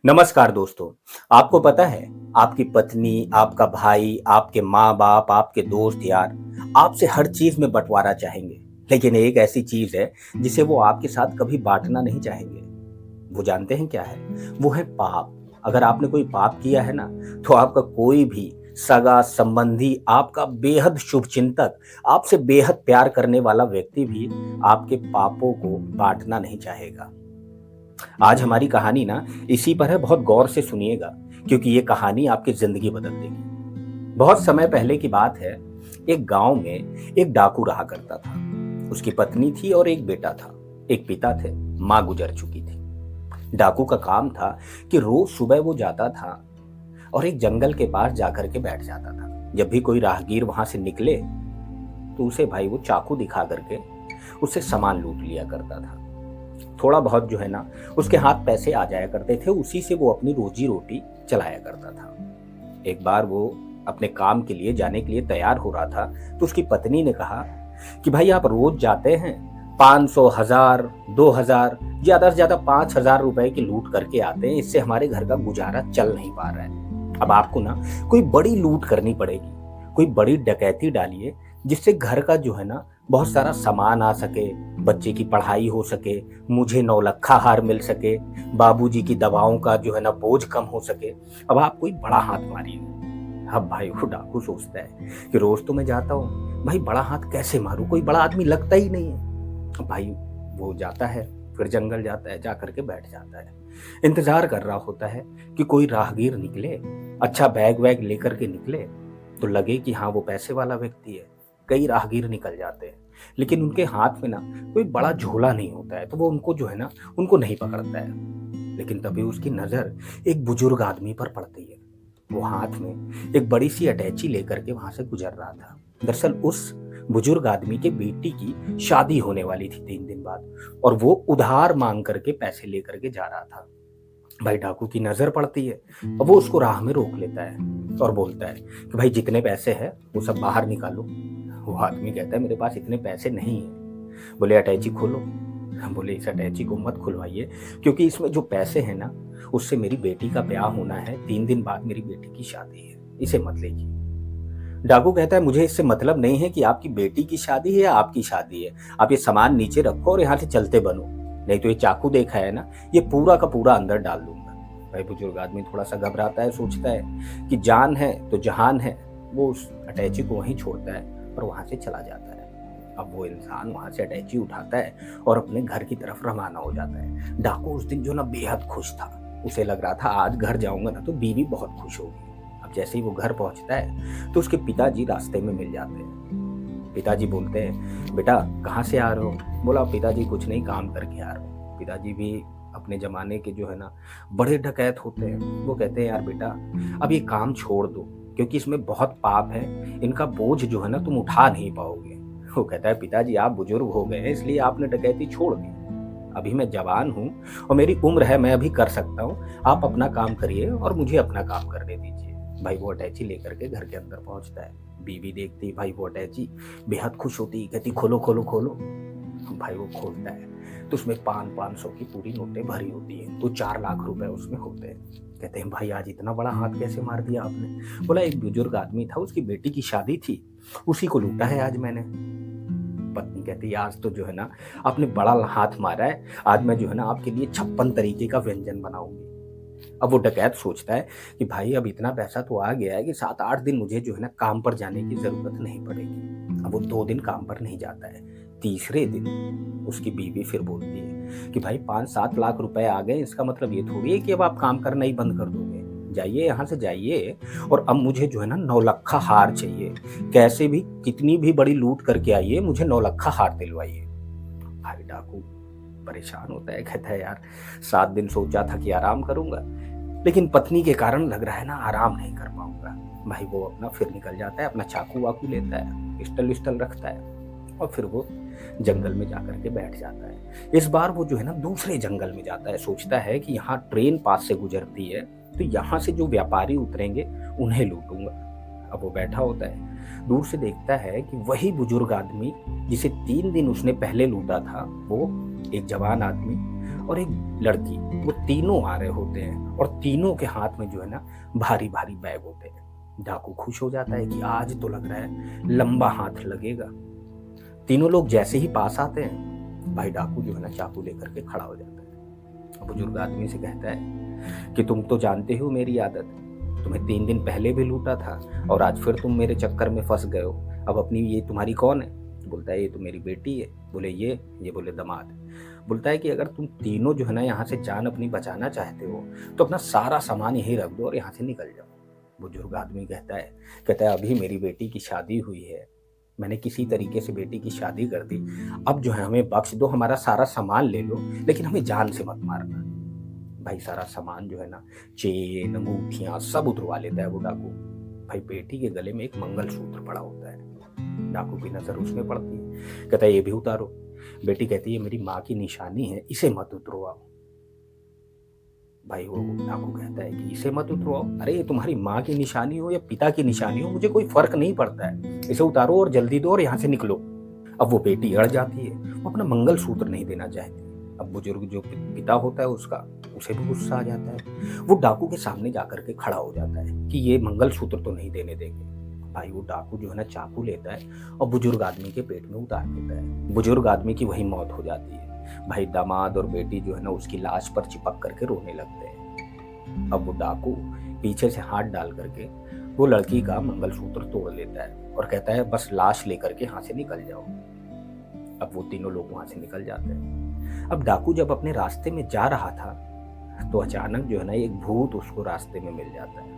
नमस्कार दोस्तों। आपको पता है, आपकी पत्नी, आपका भाई, आपके माँ-बाप, आपके दोस्त यार आपसे हर चीज़ में बँटवारा चाहेंगे। लेकिन एक ऐसी चीज़ है जिसे वो आपके साथ कभी बाँटना नहीं चाहेंगे। वो जानते हैं क्या है? वो है पाप। अगर आपने कोई पाप किया है ना, तो आपका कोई भी सगा, संबंधी, आपका बेहद शुभचिंतक, आपसे बेहद प्यार करने वाला व्यक्ति भी आपके पापों को बाँटना नहीं चाहेगा। आज हमारी कहानी ना इसी पर है, बहुत गौर से सुनिएगा क्योंकि ये कहानी आपकी जिंदगी बदल देगी। बहुत समय पहले की बात है। एक गांव में एक डाकू रहा करता था। उसकी पत्नी थी और एक बेटा था। एक पिता थे, माँ गुजर चुकी थी। डाकू का काम था कि रोज सुबह वो जाता था और एक जंगल के पास जाकर के बैठ जाता था। जब भी कोई राहगीर वहां से निकले तो उसे भाई वो चाकू दिखा करके उससे सामान लूट लिया करता था। थोड़ा बहुत जो है ना उसके हाथ पैसे आ जाया करते थे, उसी से वो अपनी रोजी रोटी चलाया करता था। एक बार वो अपने काम के लिए जाने के लिए तैयार हो रहा था तो उसकी पत्नी ने कहा कि भाई आप रोज जाते हैं, 500, 1000, 2000, ज्यादा से ज्यादा 5000 रुपए की लूट करके आते हैं, इससे हमारे घर का गुजारा चल नहीं पा रहा है। अब आपको ना कोई बड़ी लूट करनी पड़ेगी, कोई बड़ी डकैती डालिए जिससे घर का जो है ना बहुत सारा सामान आ सके, बच्चे की पढ़ाई हो सके, मुझे नौलखा हार मिल सके, बाबूजी की दवाओं का जो है ना बोझ कम हो सके। अब आप कोई बड़ा हाथ मारिए। अब भाई वो डाकू सोचता है कि रोज तो मैं जाता हूँ, भाई बड़ा हाथ कैसे मारूं, कोई बड़ा आदमी लगता ही नहीं है। अब भाई वो जाता है, फिर जंगल जाता है, जा करके बैठ जाता है, इंतजार कर रहा होता है कि कोई राहगीर निकले, अच्छा बैग वैग लेकर के निकले तो लगे कि हाँ वो पैसे वाला व्यक्ति है। कई राहगीर निकल जाते हैं लेकिन उनके हाथ में ना कोई बड़ा झोला नहीं होता है, तो वो उनको जो है ना उनको नहीं पकड़ता है। लेकिन तभी उसकी नजर एक बुजुर्ग आदमी पर पड़ती है। वो हाथ में एक बड़ी सी अटैची लेकर के वहां से गुजर रहा था। दरअसल उस बुजुर्ग आदमी के बेटी की शादी होने वाली थी 3 दिन बाद, और वो उधार मांग करके पैसे लेकर के जा रहा था। भाई डाकू की नजर पड़ती है। अब वो उसको राह में रोक लेता है और बोलता है कि भाई जितने पैसे हैं वो सब बाहर निकालो। वो आदमी कहता है मेरे पास इतने पैसे नहीं है। बोले अटैची खोलो। बोले इस अटैची को मत खुलवाइए क्योंकि इसमें जो पैसे हैं ना उससे मेरी बेटी का ब्याह होना है, 3 दिन बाद मेरी बेटी की शादी है, इसे मत लीजिए। डाकू कहता है मुझे इससे मतलब नहीं है कि आपकी बेटी की शादी है या आपकी शादी है, आप ये सामान नीचे रखो और यहाँ से चलते बनो, नहीं तो ये चाकू देखा है ना, ये पूरा का पूरा अंदर डाल दूंगा। भाई बुजुर्ग आदमी थोड़ा सा घबराता है, सोचता है कि जान है तो जहान है। वो उस अटैची को वहीं छोड़ता है और वहां से चला जाता है। अब वो इंसान वहां से अटैची उठाता है और अपने घर की तरफ रवाना हो जाता है। डाकू उस दिन जो ना बेहद खुश था। उसे लग रहा था आज घर जाऊंगा ना तो बीवी बहुत खुश होगी। अब जैसे ही वो घर पहुंचता है तो उसके पिताजी रास्ते में मिल जाते हैं। पिताजी बोलते हैं बेटा कहाँ से आ रहे हो? बोला पिताजी कुछ नहीं, काम करके आ रहा हूँ। पिताजी भी अपने जमाने के जो है ना बड़े डकैत होते हैं। वो कहते हैं यार बेटा अब ये काम छोड़ दो क्योंकि इसमें बहुत पाप है, इनका बोझ जो है ना तुम उठा नहीं पाओगे। वो कहता है पिताजी आप बुजुर्ग हो गए हैं इसलिए आपने डकैती छोड़ दी, अभी मैं जवान हूँ और मेरी उम्र है, मैं अभी कर सकता हूँ, आप अपना काम करिए और मुझे अपना काम करने दीजिए। भाई वो अटैची लेकर के घर के अंदर पहुंचता है। बीवी देखती भाई वो अटैची, बेहद खुश होती, कहती खोलो खोलो खोलो। भाई वो खोलता है तो उसमें 500 की पूरी नोटें भरी होती है, तो 4 लाख रुपए उसमें होते हैं। कहते हैं भाई आज इतना बड़ा हाथ कैसे मार दिया आपने? बोला एक बुजुर्ग आदमी था, उसकी बेटी की शादी थी, उसी को लूटा है आज मैंने। पत्नी कहती है आज तो जो है ना आपने बड़ा हाथ मारा है, आज मैं जो है ना आपके लिए 56 तरीके का व्यंजन बनाऊंगी। अब वो डकैत सोचता है कि भाई अब इतना पैसा तो आ गया है कि 7-8 दिन मुझे जो है ना काम पर जाने की जरूरत नहीं पड़ेगी। अब वो 2 दिन काम पर नहीं जाता है। तीसरे दिन उसकी बीवी फिर बोलती है कि भाई 5-7 लाख रुपए आ गए, इसका मतलब ये थोड़ी है कि अब आप काम करना ही बंद कर दोगे, जाइए यहाँ से जाइए और अब मुझे जो है ना 9 लखा हार चाहिए, कैसे भी कितनी भी बड़ी लूट करके आइए, मुझे 9 लखा हार दिलवाइए। भाई डाकू परेशान होता है, कहता है यार 7 दिन सोचा था कि आराम करूंगा लेकिन पत्नी के कारण लग रहा है ना आराम नहीं कर पाऊंगा। भाई वो अपना फिर निकल जाता है, अपना चाकू वाकू लेता है, पिस्टल विस्टल रखता है और फिर वो जंगल में जाकर के बैठ जाता है। इस बार वो जो है ना दूसरे जंगल में जाता है, सोचता है कि यहाँ ट्रेन पास से गुजरती है तो यहाँ से जो व्यापारी उतरेंगे उन्हें लूटूंगा। अब वो बैठा होता है, दूर से देखता है कि वही बुजुर्ग आदमी जिसे 3 दिन उसने पहले लूटा था, वो एक जवान आदमी और एक लड़की, वो तीनों आ रहे होते हैं और तीनों के हाथ में जो है ना भारी भारी बैग होते हैं। डाकू खुश हो जाता है कि आज तो लग रहा है लंबा हाथ लगेगा। तीनों लोग जैसे ही पास आते हैं, भाई डाकू जो है ना चाकू लेकर के खड़ा हो जाता है। बुजुर्ग आदमी से कहता है कि तुम तो जानते हो मेरी आदत, तुम्हें 3 दिन पहले भी लूटा था और आज फिर तुम मेरे चक्कर में फंस गए हो। अब अपनी ये तुम्हारी कौन है? बोलता है ये तो मेरी बेटी है। बोले ये बोले दामाद। बोलता है कि अगर तुम तीनों जो है ना यहाँ से जान अपनी बचाना चाहते हो तो अपना सारा सामान यहीं रख दो और यहाँ से निकल जाओ। बुजुर्ग आदमी कहता है अभी मेरी बेटी की शादी हुई है, मैंने किसी तरीके से बेटी की शादी कर दी, अब जो है हमें बख्श दो, हमारा सारा सामान ले लो, लेकिन हमें जान से मत मारना। भाई सारा सामान जो है ना, चेन अंगूठियां सब उतरवा लेता है वो डाकू। भाई बेटी के गले में एक मंगलसूत्र पड़ा होता है। डाकू की नजर उसमें पड़ती है, कहता है ये भी उतारो। बेटी कहती है मेरी माँ की निशानी है, इसे मत उतरवाओ। भाई वो डाकू कहता है कि इसे मत उतरवाओ, अरे ये तुम्हारी माँ की निशानी हो या पिता की निशानी हो, मुझे कोई फर्क नहीं पड़ता है, इसे उतारो और जल्दी दो और यहाँ से निकलो। अब वो बेटी अड़ जाती है, वो अपना मंगलसूत्र नहीं देना चाहती। अब बुजुर्ग जो पिता होता है उसका, उसे भी गुस्सा आ जाता है। वो डाकू के सामने जाकर के खड़ा हो जाता है कि ये मंगलसूत्र तो नहीं देने देंगे। भाई वो डाकू जो है ना चाकू लेता है और बुजुर्ग आदमी के पेट में उतार देता है। बुजुर्ग आदमी की वही मौत हो जाती है। भाई दामाद और बेटी जो है ना उसकी लाश पर चिपक करके रोने लगते हैं। अब वो डाकू पीछे से हाथ डाल करके वो लड़की का मंगलसूत्र तोड़ लेता है और कहता है बस लाश लेकर के यहाँ से निकल जाओ। अब वो तीनों लोग वहां से निकल जाते हैं। अब डाकू जब अपने रास्ते में जा रहा था तो अचानक जो है ना एक भूत उसको रास्ते में मिल जाता है।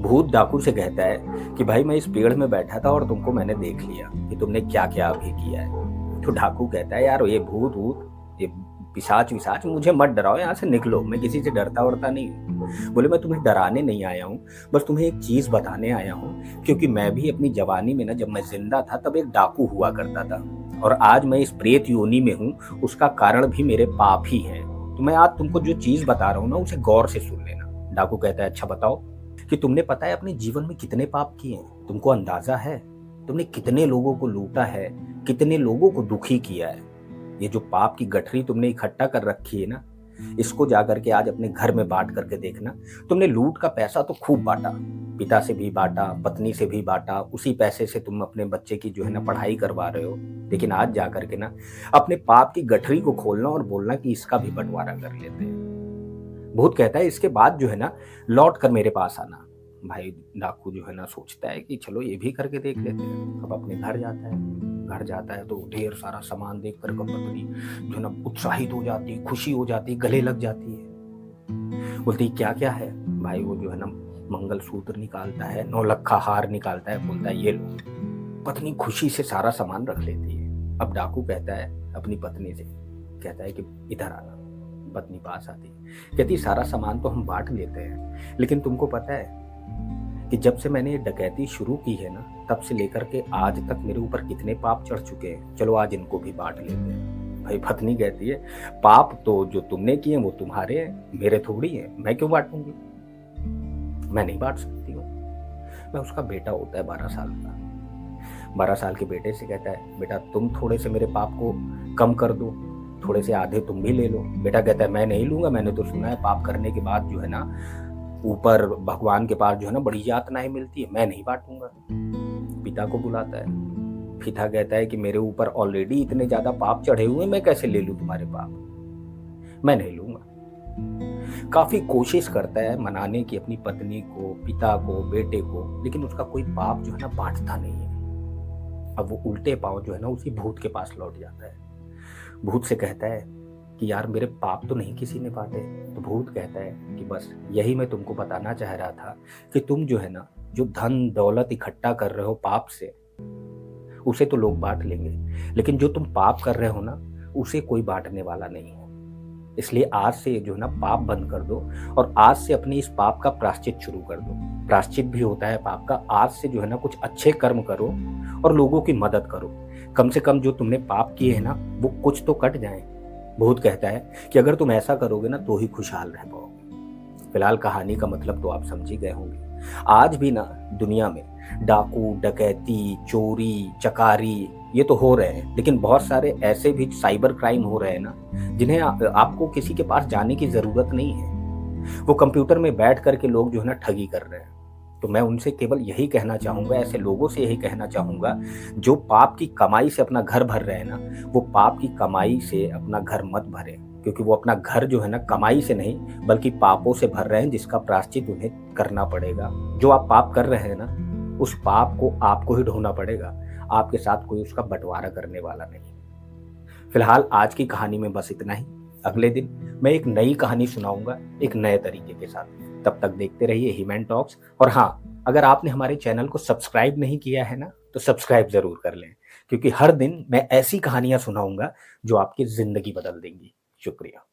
भूत डाकू से कहता है कि भाई मैं इस पेड़ में बैठा था और तुमको मैंने देख लिया कि तुमने क्या क्या अभी किया है। तो डाकू कहता है यार ये भूत ये पिशाच विशाच मुझे मत डराओ, यहाँ से निकलो, मैं किसी से डरता वरता नहीं हूँ। बोले मैं तुम्हें डराने नहीं आया हूँ, बस तुम्हें एक चीज बताने आया हूँ, क्योंकि मैं भी अपनी जवानी में ना जब मैं जिंदा था तब एक डाकू हुआ करता था और आज मैं इस प्रेत योनि में हूँ, उसका कारण भी मेरे पाप ही है। तो मैं आज तुमको जो चीज बता रहा हूँ ना उसे गौर से सुन लेना। डाकू कहता है अच्छा बताओ कि तुमने पता है अपने जीवन में कितने पाप किए हैं? तुमको अंदाजा है तुमने कितने लोगों को लूटा है, कितने लोगों को दुखी किया है? ये जो पाप की गठरी तुमने इकट्ठा कर रखी है ना, इसको जाकर के आज अपने घर में बांट करके देखना। तुमने लूट का पैसा तो खूब बांटा, पिता से भी बांटा, पत्नी से भी बांटा, उसी पैसे से तुम अपने बच्चे की जो है ना पढ़ाई करवा रहे हो, लेकिन आज जाकर के ना अपने पाप की गठरी को खोलना और बोलना कि इसका भी बंटवारा कर लेते हैं। भूत कहता है इसके बाद जो है ना लौट कर मेरे पास आना। भाई डाकू जो है ना सोचता है कि चलो ये भी करके देख लेते हैं। अब अपने घर जाता है तो ढेर सारा सामान देख कर पत्नी जो है ना उत्साहित हो जाती है, खुशी हो जाती है, गले लग जाती है। बोलती क्या क्या है? भाई वो जो है ना मंगलसूत्र निकालता है, 9 लक्खा हार निकालता है, बोलता है ये लो। पत्नी खुशी से सारा सामान रख लेती है। अब डाकू कहता है अपनी पत्नी से, कहता है कि इधर आना। पत्नी पास आती है, कहती सारा सामान तो हम बांट लेते हैं, लेकिन तुमको पता है कि जब से मैंने ये डकैती शुरू की है ना तब से लेकर के आज तक मेरे ऊपर कितने पाप चढ़ चुके हैं, चलो आज इनको भी बांट लेते हैं। भाई पत्नी कहती है पाप तो जो तुमने किए वो तुम्हारे हैं, मेरे थोड़ी है, मैं क्यों बांटूंगी? मैं नहीं बांट सकती हूँ। मैं उसका बेटा होता है 12 साल का। 12 साल के बेटे से कहता है बेटा तुम थोड़े से मेरे पाप को कम कर दो, थोड़े से आधे तुम भी ले लो। बेटा कहता है मैं नहीं लूंगा, मैंने तो सुना है पाप करने के बाद जो है ना ऊपर भगवान के पास जो है ना बड़ी यातनाएं मिलती है, मैं नहीं बांटूंगा। पिता को बुलाता है, पिता कहता है कि मेरे ऊपर ऑलरेडी इतने ज्यादा पाप चढ़े हुए, मैं कैसे ले लूं तुम्हारे पाप, मैं नहीं लूंगा। काफी कोशिश करता है मनाने की अपनी पत्नी को, पिता को, बेटे को, लेकिन उसका कोई पाप जो है ना बांटता नहीं है। अब वो उल्टे पांव जो है ना उसी भूत के पास लौट जाता है। भूत से कहता है कि यार मेरे पाप तो नहीं किसी ने बांटे। तो भूत कहता है कि बस यही मैं तुमको बताना चाह रहा था कि तुम जो है ना जो धन दौलत इकट्ठा कर रहे हो पाप से, उसे तो लोग बांट लेंगे, लेकिन जो तुम पाप कर रहे हो ना उसे कोई बांटने वाला नहीं है। इसलिए आज से जो है ना पाप बंद कर दो और आज से अपने इस पाप का प्रायश्चित शुरू कर दो। प्रायश्चित भी होता है पाप का। आज से जो है ना कुछ अच्छे कर्म करो और लोगों की मदद करो, कम से कम जो तुमने पाप किए हैं ना वो कुछ तो कट जाए। भूत कहता है कि अगर तुम ऐसा करोगे ना तो ही खुशहाल रह पाओगे। फिलहाल कहानी का मतलब तो आप समझ ही गए होंगे। आज भी ना दुनिया में डाकू, डकैती, चोरी, चकारी ये तो हो रहे हैं, लेकिन बहुत सारे ऐसे भी साइबर क्राइम हो रहे हैं ना, जिन्हें आपको किसी के पास जाने की ज़रूरत नहीं है। वो कंप्यूटर में बैठ कर के लोग जो है ना ठगी कर रहे हैं। तो मैं उनसे केवल यही कहना चाहूँगा, ऐसे लोगों से यही कहना चाहूँगा, जो पाप की कमाई से अपना घर भर रहे हैं ना, वो पाप की कमाई से अपना घर मत भरें। क्योंकि वो अपना घर जो है ना कमाई से नहीं, बल्कि पापों से भर रहे हैं, जिसका प्रायश्चित उन्हें करना पड़ेगा। जो आप पाप कर रहे हैं ना, उस पाप को आपको ही ढोना पड़ेगा। आपके साथ कोई उसका बँटवारा करने वाला नहीं। फिलहाल आज की कहानी में बस इतना ही। अगले दिन मैं एक नई कहानी सुनाऊँगा, एक नए तरीके के साथ। तब तक देखते रहिए हीमैन टॉक्स। और हाँ, अगर आपने हमारे चैनल को सब्सक्राइब नहीं किया है ना, तो सब्सक्राइब ज़रूर कर लें, क्योंकि हर दिन मैं ऐसी कहानियाँ सुनाऊँगा जो आपकी ज़िंदगी बदल देंगी। शुक्रिया।